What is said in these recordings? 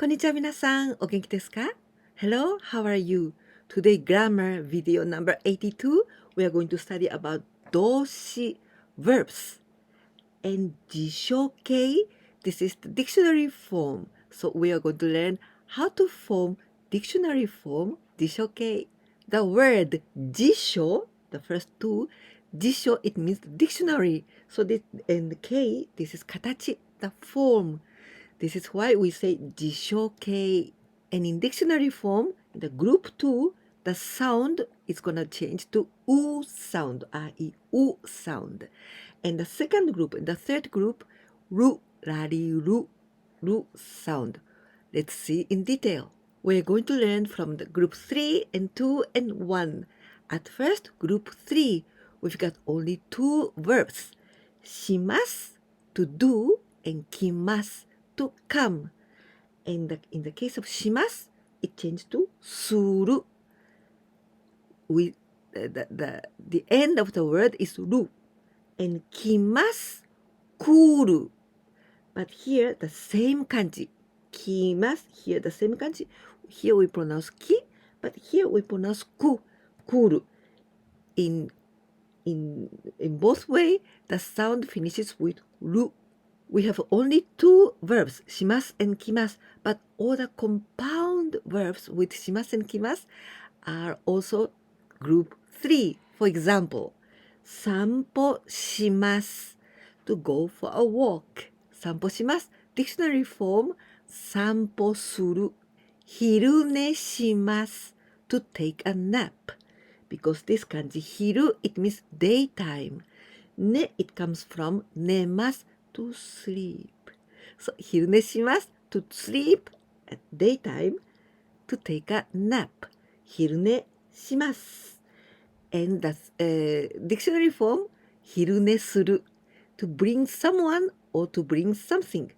こんにちは皆さん、お元気ですか? Hello, how are you? Today grammar video number 82. We are going to study about 動詞 verbs and 辞書形. This is the dictionary form. So we are going to learn how to form dictionary form 辞書形. The word 辞書, the first two, 辞書, it means dictionary. So this, and K, this is 形, the form.This is why we say 辞書形. And in dictionary form, in the group 2, the sound is going to change to U sound, I-U sound. And the second group, in the third group, ru, rari, ru sound. Let's see in detail. We're going to learn from the group 3 and 2 and 1. At first, group 3, we've got only two verbs. します to do and 来ます to come. And in the case of します, it changed to する. With the end of the word is る. And 来ます 来る. But here the same kanji. 来ます here the same kanji. Here we pronounce き, but here we pronounce く, 来る. In both way, the sound finishes with る. We have only two verbs, します and 来ます, but all the compound verbs with します and 来ます are also group 3. For example, 散歩します to go for a walk. 散歩します dictionary form 散歩する. 昼寝します to take a nap. Because this kanji 昼 it means daytime. ね it comes from 寝ます to sleep. So 昼寝します to sleep at daytime to take a nap. 昼寝します and the dictionary form 昼寝する to bring someone or to bring something.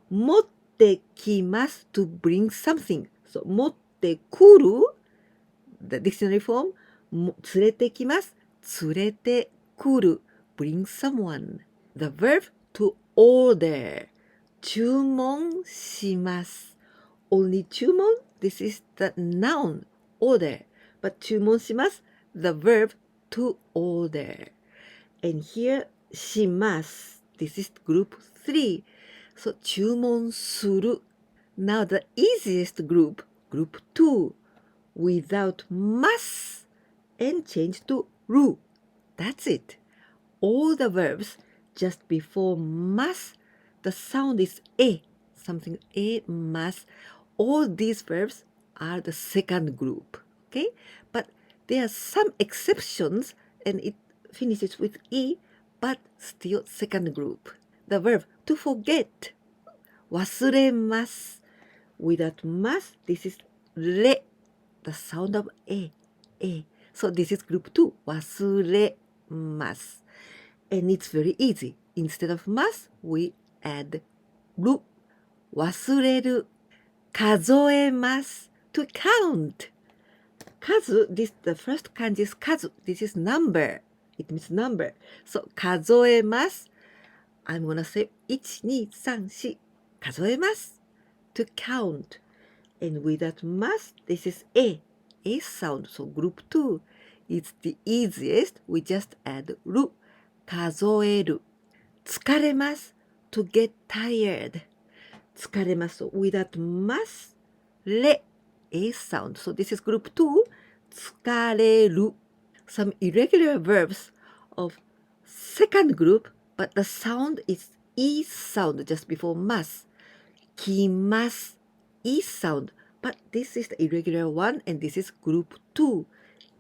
持ってきます to bring something. So 持ってくる the dictionary form 連れてきます連れてくる bring someone. The verb to order 注文します only 注文 this is the noun order but 注文します the verb to order. And here します this is group 3. So 注文する now the easiest group 2 without must and change to る that's it. All the verbs just before must, the sound is a, something a, must. All these verbs are the second group, okay? But there are some exceptions and it finishes with e, but still second group. The verb to forget, 忘れます. Without must, this is れ, the sound of a. So this is group 2, 忘れます. And it's very easy. Instead of must, we add る. 忘れる。数えます。To count. 数, this, the first kanji is 数. This is number. It means number. So 数えます。I'm gonna say 1, 2, 3, 4. 数えます。To count. And without must, this is a sound. So group 2. It's the easiest. We just add る。数える。疲れます to get tired. 疲れます without must れ a sound. So this is group 2. 疲れる. Some irregular verbs of second group, but the sound is e sound just before must. 来ます e sound, but this is the irregular one and this is group 2.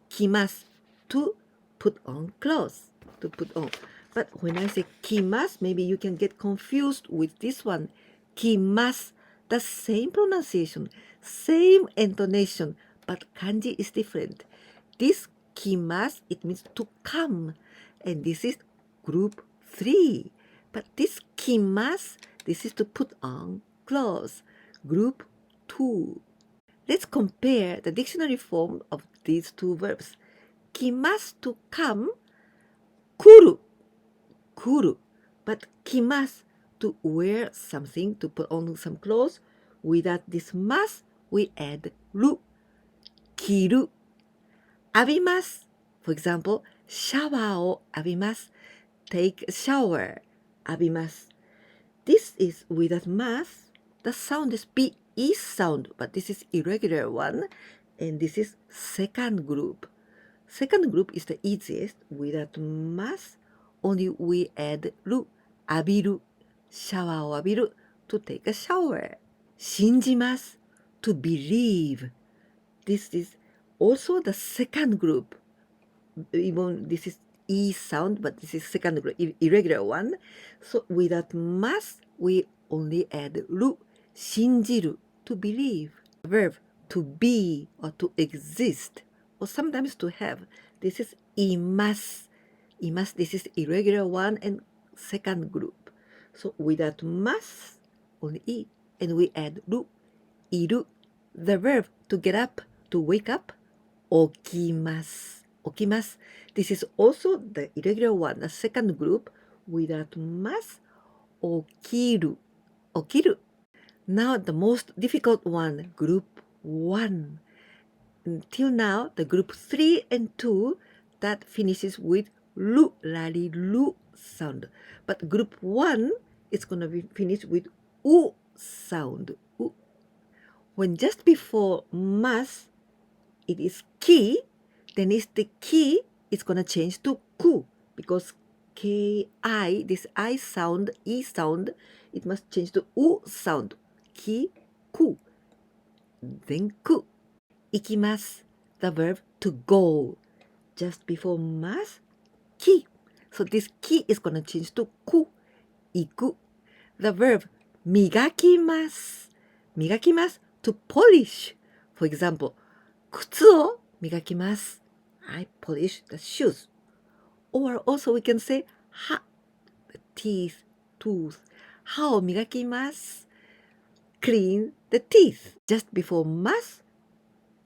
来ます to put on clothes. To put on. But when I say 来ます, maybe you can get confused with this one. 来ます the same pronunciation, same intonation, but kanji is different. This 来ます it means to come, and this is group 3. But this 来ます this is to put on clothes, group 2. Let's compare the dictionary form of these two verbs. 来ます to come, 来る 来る but 来ます to wear something, to put on some clothes, Without this mas, we add る。着る。浴びます。For example, シャワーを浴びます。take a shower. 浴びます。This is without mas. The sound is PE sound, but this is irregular one. And this is second group. Second group is the easiest. Without mas, only we add る。浴びる。シャワーを浴びる。to take a shower. 信じます。to believe. This is also the second group. Even this is E sound, but this is second group, irregular one. So without mas, we only add る。信じる。to believe. Verb to be or to exist, or sometimes to have. This is います。います。This is irregular one and second group. So without mas, only い。And we add る。いる。The verb to get up, to wake up. 起きます。起きます。This is also the irregular one, the second group. Without mas, 起きる。起きる。Now the most difficult one, group 1. Until now, the group 3 and 2, that finishes with る、らり、る sound. But group 1 is going to be finished with う sound. う。When just before mas, it is ki, then is the ki is going to change to ku, because ki, this I sound, e sound, it must change to u sound. Ki, ku. Then ku. 行きます。The verb to go. Just before mas, ki. So this ki is going to change to ku. 行く。The verb 磨きます。磨きます。To polish. For example, 靴を磨きます。I polish the shoes. Or also we can say 歯。The teeth, tooth. 歯を磨きます。Clean the teeth. Just before mas,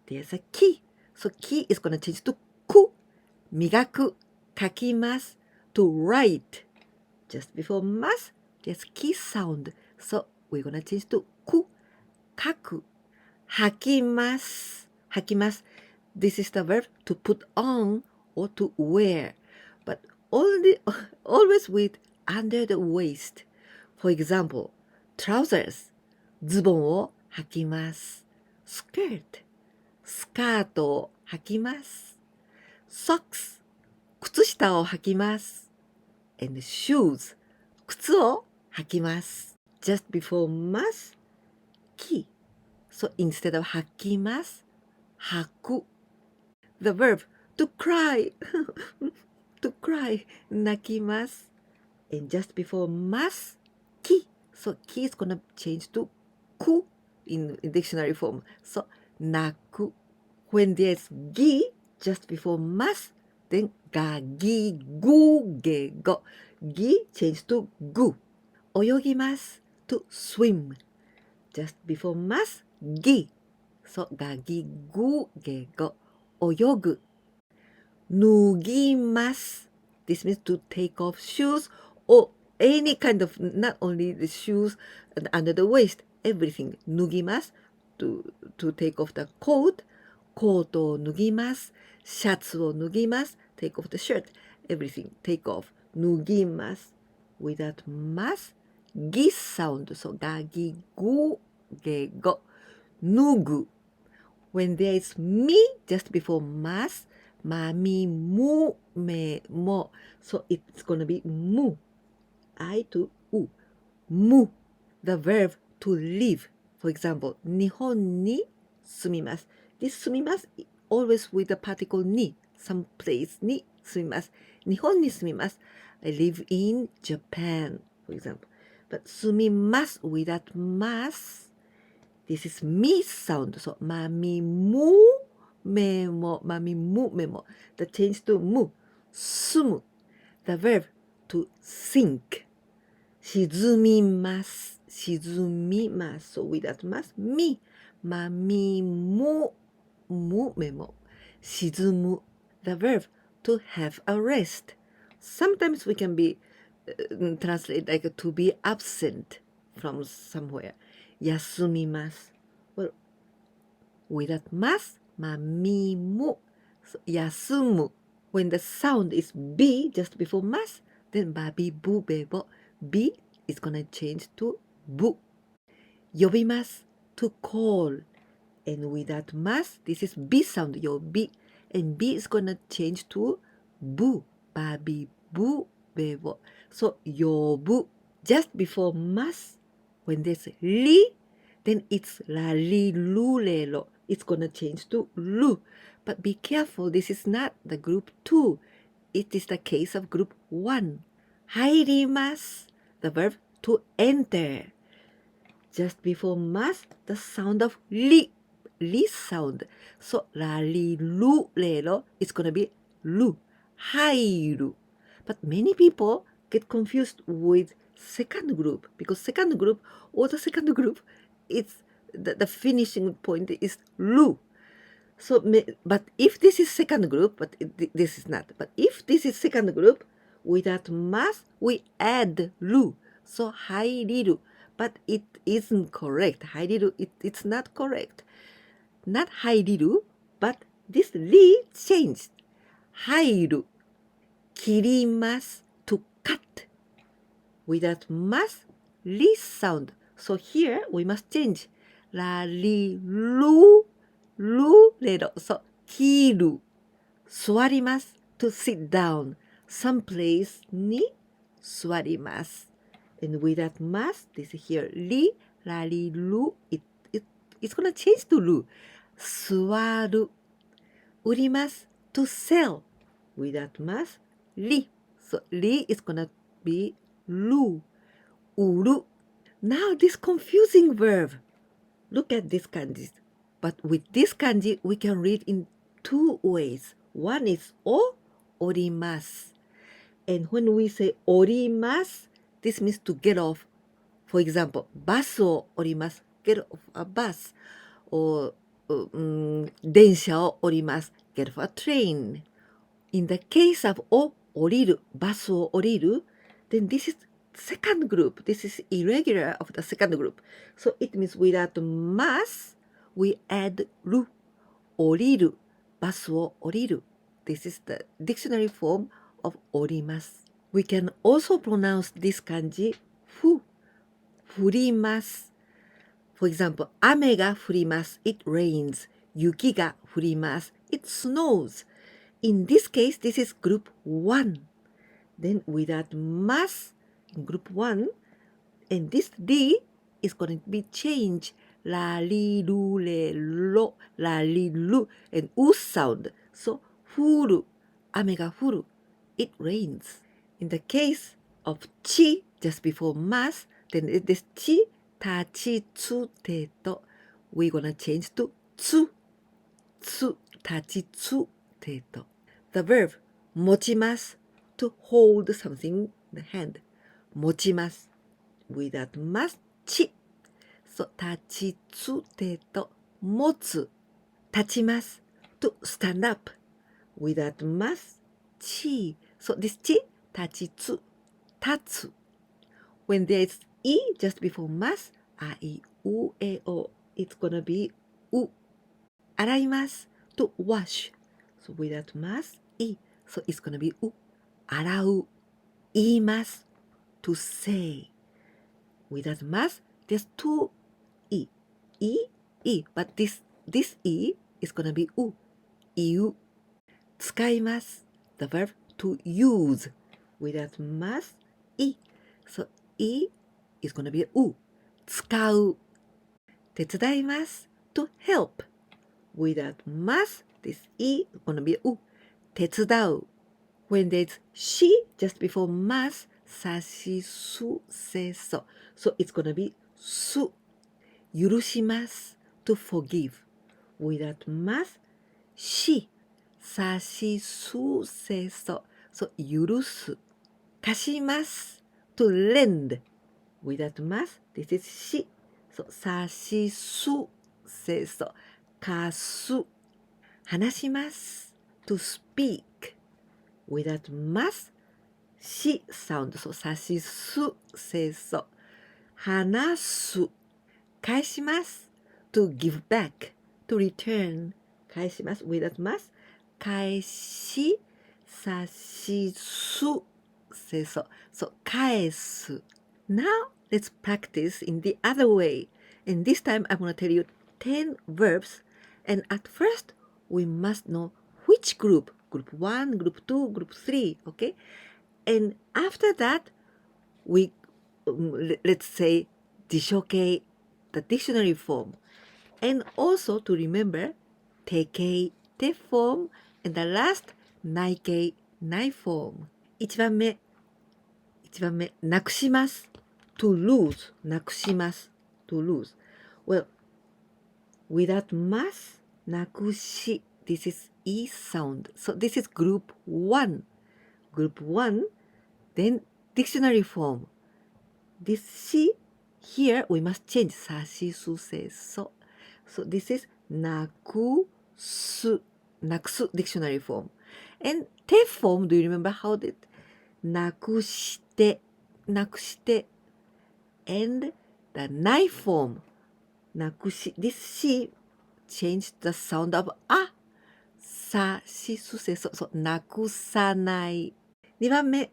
there's a ki. So ki is going to change to ku. 磨く。書きます。To write. Just before mas, there's ki sound. So we're going to change to ku. 書く。履きます。履きます。This is the verb to put on or to wear. But always with under the waist. For example, trousers. ズボンを履きます。skirt. スカートを履きます。socks. 靴下を履きます。and shoes. 靴を履きます。just before mas, ki. So instead of 履きます、履く。The verb to cry. to cry. 泣きます。And just before mas, ki. So ki is gonna change to ku in dictionary form. So 泣く。When there's gi just before mas, then ga, gi, gu, ge, go. Gi change to gu. 泳ぎます。to swim. Just before mas, gi. So, がぎぐげご。泳ぐ。脱ぎます。This means to take off shoes or any kind of, not only the shoes under the waist, everything. 脱ぎます。to take off the coat. コートを脱ぎます。シャツを脱ぎます。take off the shirt. Everything. take off. 脱ぎます。without mas, ぎ sound. So, がぎぐげご。脱ぐ。When there is mi just before mas, ma, mi, mu, me, mo. So it's going to be mu. I to u. Mu. The verb to live. For example, 日本に住みます。This 住みます always with the particle に。Some place に住みます。日本に住みます。I live in Japan, for example. But 住みます without mas.This is mi sound. So, ma, mi, mu, me, mo, ma, mi, mu, me, mo. The change to mu. Sumu. The verb to sink. 沈みます。沈みます。So, without mas, mi, ma, mi, mu, mu, me, mo. 沈む. The verb to have a rest. Sometimes we can be translate like to be absent from somewhere. 休みます。Well, without ます、みむ。So, 休む。When the sound is B just before ます、then バビブベボ。B is gonna change to ブ。呼びます。to call. And without ます、this is B sound, 呼び。And B is gonna change to ブ。バビブベボ。So, 呼ぶ。Just before ます、when there's り、then it's らりるれろ。It's gonna change to る。But be careful, this is not the group 2. It is the case of group 1. 入ります。The verb to enter. Just before ます、the sound of り。り sound. So, らりるれろ。It's gonna be る。入る。But many people get confused with second group because second group or the second group, it's the finishing point is る。So, but if this is second group, but this is not. But if this is second group, without ます、we add る。So, 入りる。But it isn't correct. 入りる、it's not correct. Not 入りる、but this り changed. 入る。切ります。to cut. Without ます、り sound. So, here we must change. らりる。るれろ。So, 切る。座ります。to sit down. Some place に座ります。And without ます、this here り、らりる。It's gonna change to る。座る。売ります。to sell. Without ます、り。So, り is gonna be る。売る。Now this confusing verb. Look at this kanji. But with this kanji, we can read in two ways. One is お、おります。And when we say おります、this means to get off. For example, バスを降ります。get off a bus. Or 電車を降ります。get off a train. In the case of を降りる、バスを降りる、then this is second group. This is irregular of the second group. So it means without ます、we add る。降りる。バスを降りる。This is the dictionary form of 降ります。We can also pronounce this kanji ふ。降ります。For example, 雨が降ります。It rains. 雪が降ります。It snows. In this case, this is group 1. Then without ます in group 1, and this D is going to be changed. らりるれろ、らりる and う sound. So, 降る、雨が降る。It rains. In the case of ち just before ます then it is ち、たちつてと we're gonna change to つ、つ、たちつてと The verb 持ちます to hold something in the hand 持ちます without ますち So 立ちつてと持つ立ちます to stand up without ますち So this ち立ちつ立つ When there is E just before ます あいうえお It's gonna be う洗います to wash So without ます E So it's gonna be う洗う言います to say without ます there's two E E but this E is gonna be う言う使います the verb to use without ます E So E is gonna be う使う手伝います to help without ます this E is gonna be う手伝う when there's she just before ますさしすせそ so it's gonna be す許します to forgive without ます she さしすせそ so 許す貸します to lend without ます this is she so さしすせそ貸す話します to speak without ますし sound so さしすせそ話す返します。to give back, to return. 返します。without ます。返し、さしす。say so. So, 返す。Now, let's practice in the other way. And this time, I'm going to tell you 10 verbs. And at first, we must know which group. Group 1, Group 2, Group 3. Okay? And after that, we, let's say, 辞書形, the dictionary form. And also to remember, 手形, te form. And the last, 内形, nai form. 1番目、なくします。to lose, なくします。to lose. Well, without ます、なくし. This is E sound. So this is group 1. Group 1, then dictionary form. This she, here we must change さしすせそ. So this is なくす. なくす dictionary form. And te form, do you remember how did? なくして、なくして。And the ない form, なくし. This she changed the sound of あ。さしすせそ。So, なくさない。2番目、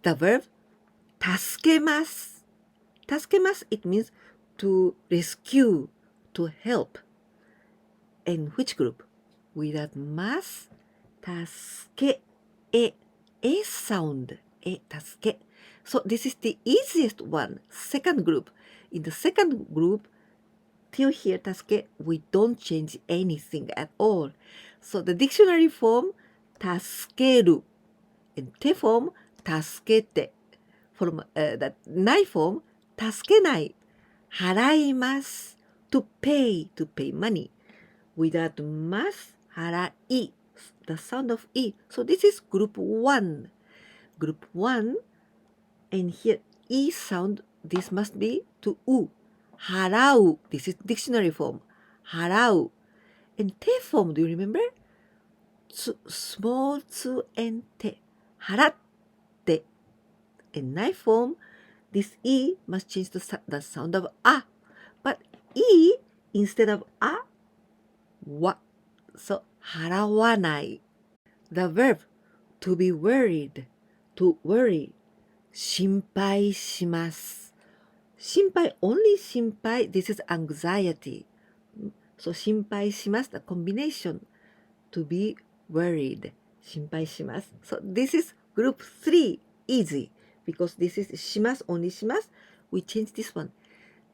the verb 助けます。助けます it means to rescue, to help. And which group? without ます。助け。A sound. 助け. So this is the easiest one. Second group. In the second group, till here 助け, we don't change anything at all. So the dictionary form 助ける. And te form 助けて. From the ない form 助けない。払います。to pay money. without ます。払い. The sound of E. So this is group 1. Group 1. And here E sound, this must be to U. 払う. This is dictionary form. 払う. And te form, do you remember? Small つ and te. 払って. And ない form, this E must change the sound of A. But E, instead of A, wa. So, 払わない. The verb to be worried, to worry. 心配します。心配, only 心配, this is anxiety. So, 心配します, the combination. To be worried. 心配します. So, this is group 3, easy. Because this is します, only します. We change this one.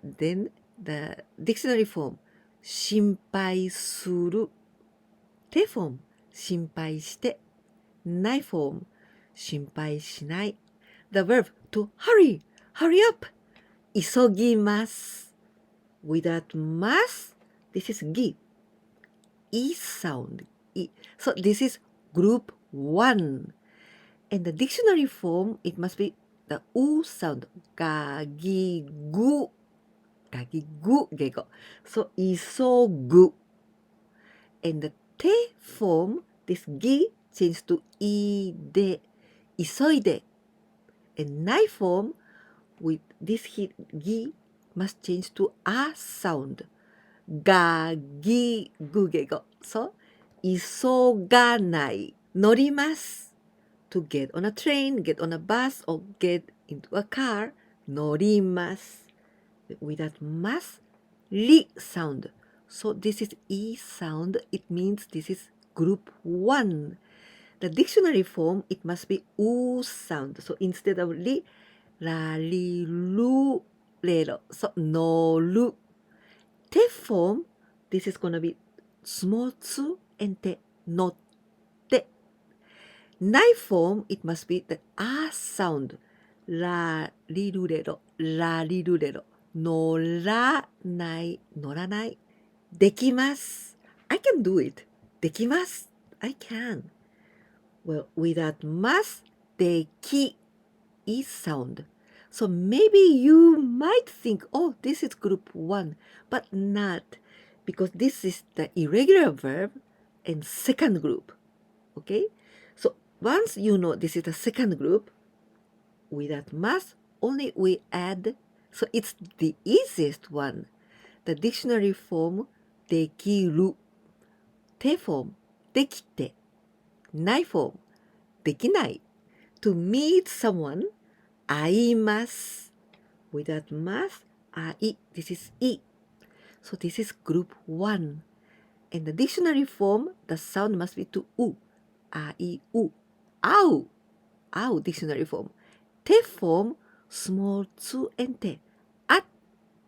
Then, the dictionary form. 心配する. te form. 心配して. ない form. 心配しない. The verb to hurry up. 急ぎます. without ます. This is ぎ. E sound. E. So this is group 1. And the dictionary form, it must be the U sound. がぎぐ. がぎぐ. Gego. So 急ぐ. And the te form, this ぎ changes to I de. 急いで. And ない form, with this gi must change to a sound. がぎぐげご. So, 急がない。乗ります。To get on a train, get on a bus, or get into a car. 乗ります。Without ます。り sound. So, this is E sound. It means this is group 1. The dictionary form, it must be U sound. So, instead of り、らりるれろ. So, 乗る. Te form, this is going to be small つ and te, 乗って. ない form, it must be the A sound. らりるれろ、らりるれろ。乗らない、乗らない。できます。I can do it. できます。I can. Well, without ます、でき is sound. So maybe you might think, oh, this is group 1, but not, because this is the irregular verb and second group. Okay? So once you know this is the second group, without must, only we add, so it's the easiest one. the dictionary form できる、て form できて、ない form できない。To meet someone 会います。Without must, 会い this is い。So this is group 1. And the dictionary form, the sound must be to う、あいう、会う、会う dictionary form. て form, small つ and て、あっ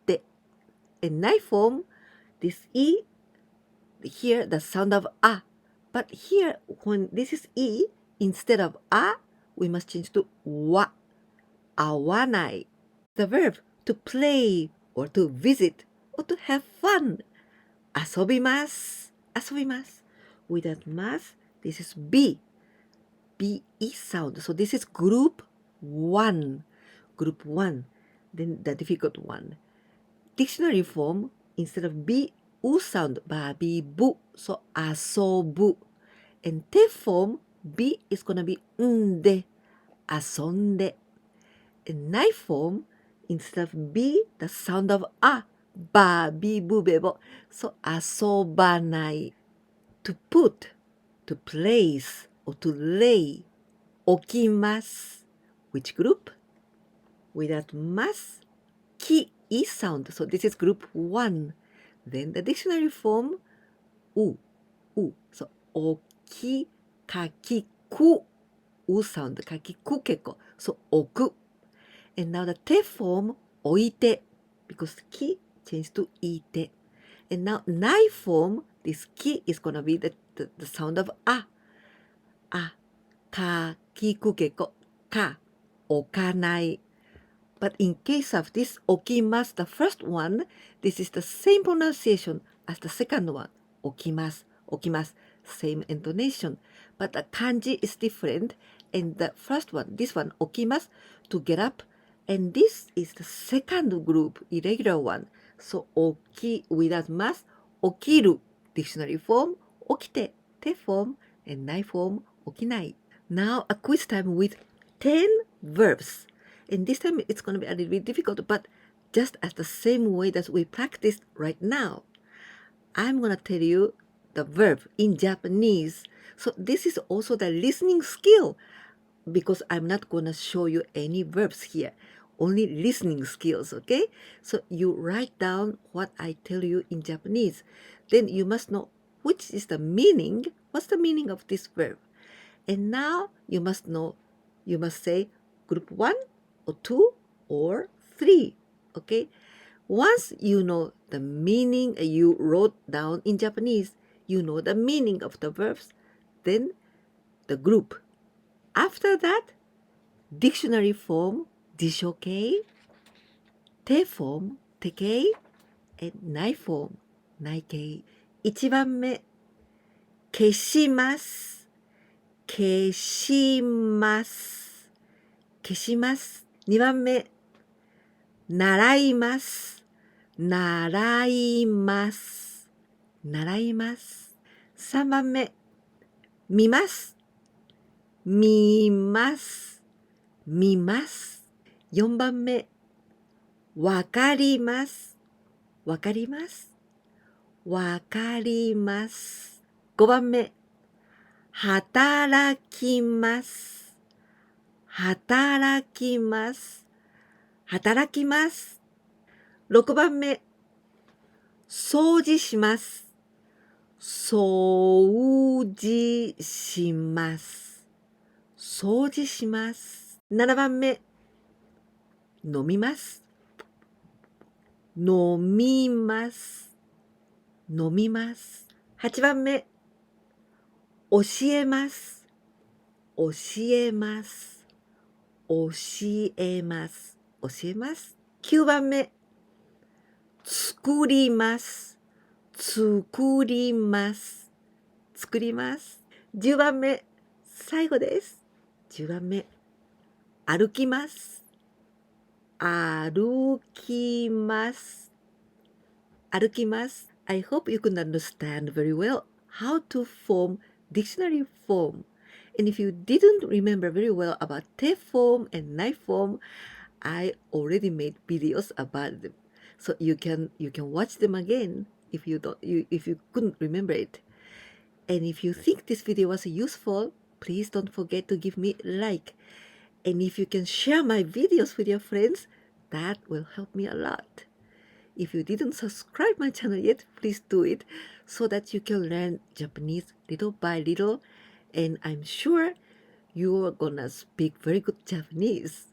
て。And ない form, this い here the sound of a, but here when this is e, instead of a, we must change to wa, 会わない。The verb to play or to visit or to have fun, 遊びます、遊びます。Without mas, this is b, b is sound, so this is group 1, group 1. Then the difficult one, dictionary form, instead of b, u sound, ba, bi, bu, so 遊ぶ。And て form, b is gonna be んで、遊んで。And ない form, instead of b, the sound of a, ba, bi, bu, be, bo, so 遊ばない。To put, to place, or to lay, 置きます。Which group? Without mas, き is sound, so this is group 1. Then the dictionary form, う、so 置き、書き、く、う sound, 書き、く結構、so 置く。And now the て form, 置いて、because き changed to いて。And now ない form, this き is gonna be the sound of あ、かきくけこ、か、置かない。But in case of this 置きます、the first one, this is the same pronunciation as the second one. 置きます、置きます。Same intonation. But the kanji is different. And the first one, this one, 置きます to get up. And this is the second group, irregular one. So 置き without mas, 起きる dictionary form, 起きて て form, and ない form, 起きない。Now a quiz time with 10 verbs. And this time it's going to be a little bit difficult, but just as the same way that we practiced right now. I'm going to tell you the verb in Japanese. So this is also the listening skill, because I'm not going to show you any verbs here. Only listening skills, okay? So you write down what I tell you in Japanese. Then you must know which is the meaning, what's the meaning of this verb. And now you must know, you must say group 1 or 2 or 3, okay? Once you know the meaning you wrote down in Japanese, you know the meaning of the verbs, then the group. After that, dictionary form, 辞書形, て form, て形, and ない form, ない形。1番目、消します、消します、消します。2番目、習います、習います、習います。3番目、見ます、見ます、見ます。4番目、わかります、わかります、わかります。5番目、働きます、働きます、働きます。6番目、掃除します、掃除します、掃除します。7番目、飲みます、飲みます、飲みます。8番目、教えます、教えます、教えます、教えます。9番目、作ります、作ります、作ります。10番目、最後です。10番目、歩きます、歩きます、歩きます。I hope you can understand very well how to form dictionary form. And if you didn't remember very well about te form and nai form, I already made videos about them. so you can watch them again if you couldn't remember it. And if you think this video was useful, please don't forget to give me a like. And if you can share my videos with your friends, that will help me a lot. If you didn't subscribe my channel yet, please do it so that you can learn Japanese little by little. And I'm sure you're gonna speak very good Japanese.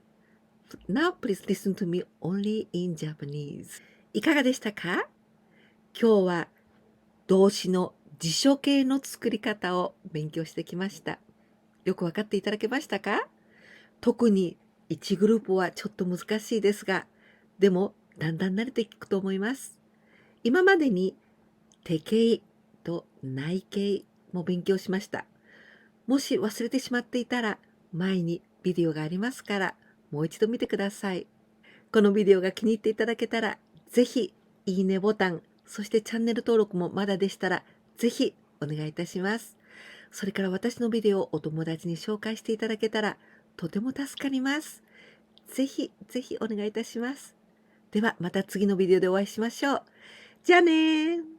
Now please listen to me only in Japanese. いかがでしたか？今日は動詞の辞書形の作り方を勉強してきました。よくわかっていただけましたか？特に1グループはちょっと難しいですが、でもだんだん慣れていくと思います。今までに手形と内形も勉強しました。もし忘れてしまっていたら、前にビデオがありますから、もう一度見てください。このビデオが気に入っていただけたら、ぜひいいねボタン、そしてチャンネル登録もまだでしたら、ぜひお願いいたします。それから私のビデオをお友達に紹介していただけたら、とても助かります。ぜひぜひお願いいたします。ではまた次のビデオでお会いしましょう。じゃあねー。